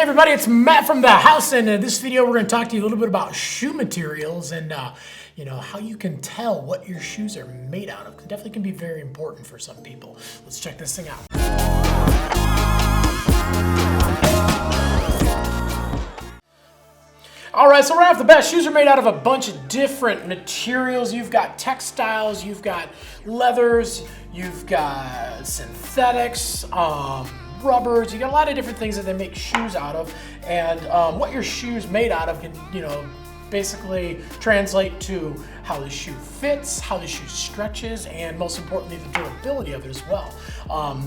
everybody, it's Matt from the house, and in this video we're going to talk to you a little bit about shoe materials and how you can tell what your shoes are made out of. It definitely can be very important for some people. Let's check this thing out. All right, so right off the bat, shoes are made out of a bunch of different materials. You've got textiles, you've got leathers, you've got synthetics, rubbers. You got a lot of different things that they make shoes out of, and what your shoe's made out of can, basically translate to how the shoe fits, how the shoe stretches, and most importantly, the durability of it as well.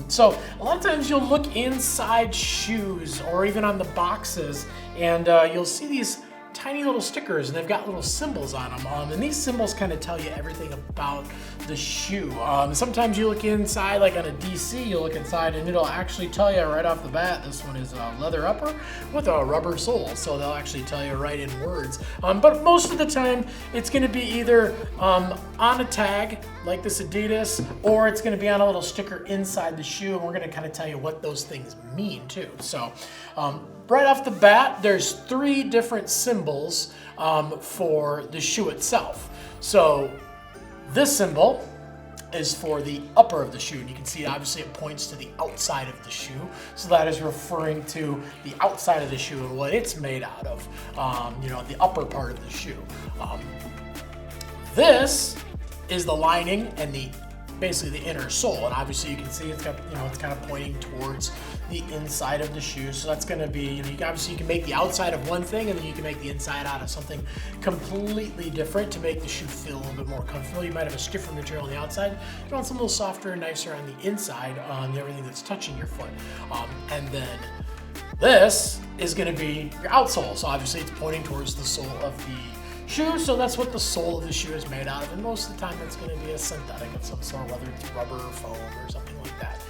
So a lot of times you'll look inside shoes or even on the boxes, and you'll see these tiny little stickers, and they've got little symbols on them, and these symbols kind of tell you everything about the shoe. Sometimes you look inside, like on a DC, you look inside and it'll actually tell you right off the bat, this one is a leather upper with a rubber sole, so they'll actually tell you right in words. But most of the time, it's going to be either on a tag, like this Adidas, or it's going to be on a little sticker inside the shoe, and we're going to kind of tell you what those things mean too. So right off the bat, there's 3 different symbols for the shoe itself. So this symbol is for the upper of the shoe, and you can see obviously it points to the outside of the shoe, so that is referring to the outside of the shoe and what it's made out of, the upper part of the shoe. This is the lining and basically the inner sole, and obviously you can see it's got, it's kind of pointing towards the inside of the shoe. So that's going to be, obviously you can make the outside of one thing, and then you can make the inside out of something completely different to make the shoe feel a little bit more comfortable. You might have a stiffer material on the outside. You want something a little softer and nicer on the inside on everything that's touching your foot. And then this is going to be your outsole. So obviously it's pointing towards the sole of the shoe, so that's what the sole of the shoe is made out of, and most of the time it's going to be a synthetic of some sort, whether it's rubber or foam or something like that.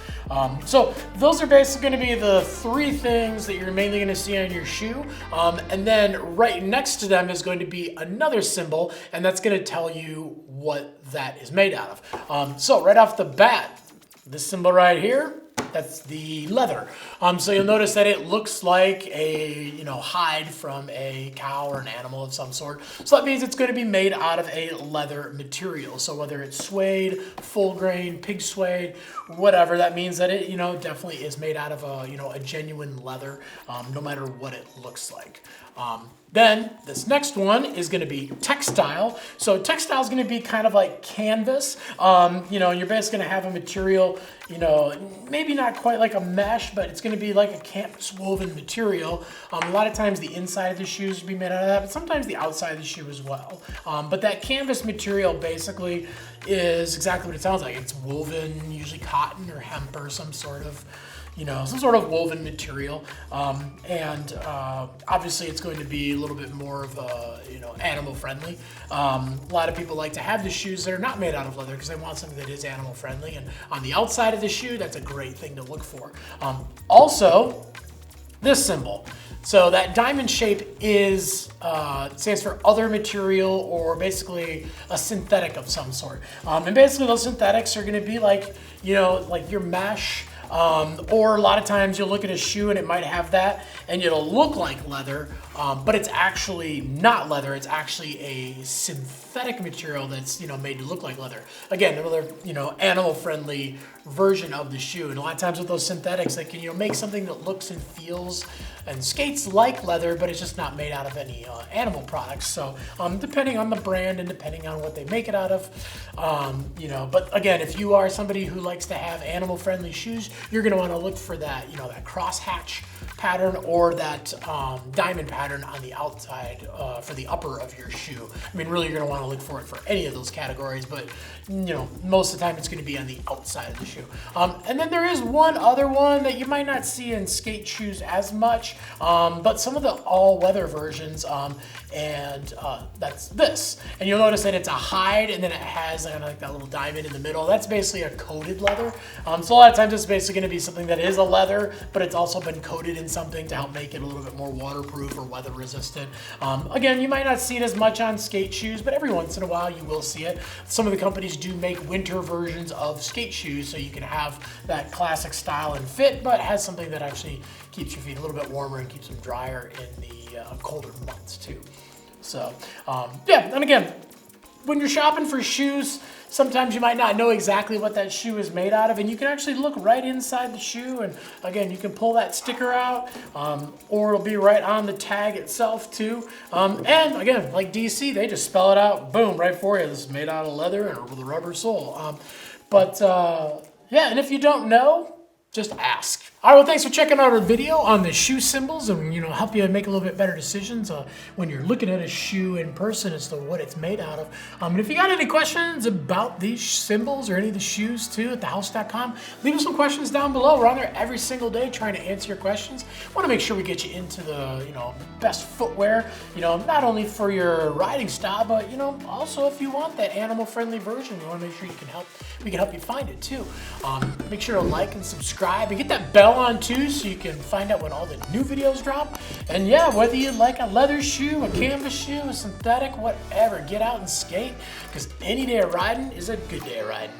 So those are basically going to be the 3 things that you're mainly going to see on your shoe, and then right next to them is going to be another symbol, and that's going to tell you what that is made out of. So right off the bat, this symbol right here, that's the leather. So you'll notice that it looks like a hide from a cow or an animal of some sort. So that means it's going to be made out of a leather material. So whether it's suede, full grain, pig suede, whatever, that means that it definitely is made out of a genuine leather, no matter what it looks like. Then this next one is going to be textile. So textile is going to be kind of like canvas. You're basically going to have a material, maybe not quite like a mesh, but it's going to be like a canvas woven material. A lot of times the inside of the shoes will be made out of that, but sometimes the outside of the shoe as well. But that canvas material basically is exactly what it sounds like. It's woven, usually cotton or hemp or some sort of woven material, and obviously it's going to be a little bit more of animal friendly. A lot of people like to have the shoes that are not made out of leather because they want something that is animal friendly, and on the outside of the shoe, that's a great thing to look for. Also, this symbol. So that diamond shape stands for other material, or basically a synthetic of some sort. And basically those synthetics are going to be like your mesh. Or a lot of times you'll look at a shoe and it might have that, and it'll look like leather, but it's actually not leather. It's actually a synthetic material that's made to look like leather. Again, another animal-friendly version of the shoe. And a lot of times with those synthetics, they can make something that looks and feels and skates like leather, but it's just not made out of any animal products. So depending on the brand and depending on what they make it out of, but again, if you are somebody who likes to have animal-friendly shoes, you're going to want to look for that, that crosshatch pattern or that diamond pattern on the outside for the upper of your shoe. I mean, really, you're going to want to look for it for any of those categories, but most of the time it's going to be on the outside of the shoe. And then there is one other one that you might not see in skate shoes as much, but some of the all-weather versions, and that's this. And you'll notice that it's a hide, and then it has like that little diamond in the middle. That's basically a coated leather. So a lot of times it's basically going to be something that is a leather, but it's also been coated in something to help make it a little bit more waterproof or weather resistant. Again, you might not see it as much on skate shoes, but every once in a while you will see it. Some of the companies do make winter versions of skate shoes, so you can have that classic style and fit, but has something that actually keeps your feet a little bit warmer and keeps them drier in the colder months too. So yeah, and again, when you're shopping for shoes, sometimes you might not know exactly what that shoe is made out of, and you can actually look right inside the shoe, and again, you can pull that sticker out, or it'll be right on the tag itself too. And again, like DC, they just spell it out, boom, right for you. This is made out of leather and with a rubber sole. Yeah, and if you don't know, just ask. All right, well, thanks for checking out our video on the shoe symbols and, help you make a little bit better decisions when you're looking at a shoe in person as to what it's made out of. And if you got any questions about these symbols or any of the shoes too at thehouse.com, leave us some questions down below. We're on there every single day trying to answer your questions. Want to make sure we get you into the, best footwear, not only for your riding style, but, also if you want that animal-friendly version, we want to make sure we can help you find it too. Make sure to like and subscribe and get that bell on too so you can find out when all the new videos drop. And yeah, whether you like a leather shoe, a canvas shoe, a synthetic, whatever, get out and skate, because any day of riding is a good day of riding.